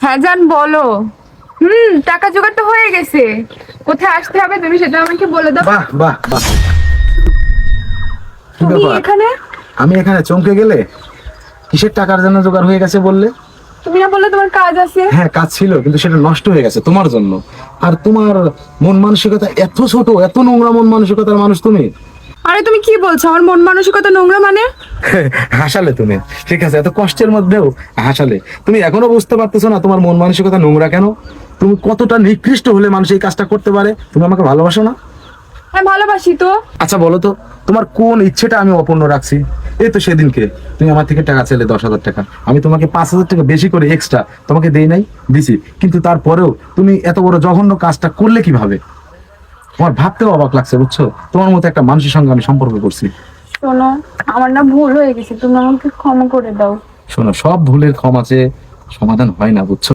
হ্যাঁ জান বলো। টাকা জোগাড় তো হয়ে গেছে, কোথায় আসতে হবে তুমি সেটা আমাকে বলে দাও। বাহ বাহ বাহ, কি তুমি ব্যাপার? এখানে? আমি এখানে চমকে গেলে। কিসের টাকার জন্য জোগাড় হয়ে গেছে বললে? তুমি না বললে তোমার কাজ আছে? হ্যাঁ, কাজ ছিল কিন্তু সেটা নষ্ট হয়ে গেছে তোমার জন্য। আর তোমার মন মানসিকতা এত ছোট, এত নোংরা মন মানসিকতার মানুষ তুমি। আরে তুমি কি বলছো, আমার মন মানসিকতা নোংরা মানে? হাসালে তুমি, ঠিক আছে, এত কষ্টের মধ্যেও হাসালে। তুমি এখনো বুঝতে পারতেছো না তোমার মন মানসিকতা নোংরা কেন? তুমি কতটা নিকৃষ্ট হলে মানুষ এই কাজটা করতে পারে? তুমি আমাকে ভালোবাসো না? হ্যাঁ ভালোবাসি তো। আচ্ছা বলো তো, তোমার কোন ইচ্ছেটা আমি অপূর্ণ রাখছি? এই তো সেদিনকে তুমি আমার থেকে টাকা চাইলে 10,000 টাকা, আমি তোমাকে 5,000 টাকা বেশি করে এক্সট্রা তোমাকে দেই নাই? দিছি। কিন্তু তারপরেও তুমি এত বড় জঘন্য কাজটা করলে কিভাবে? আমার ভাবতেও অবাক লাগছে, বুঝছো? তোমার মতো একটা মানুষের সঙ্গে আমি সম্পর্ক করছি। শোনো, আমার না ভুল হয়ে গেছে, তুমি আমাকে ক্ষমা করে দাও। শোনো, সব ভুলের ক্ষমা চেয়ে সমাধান হয় না, বুঝছো?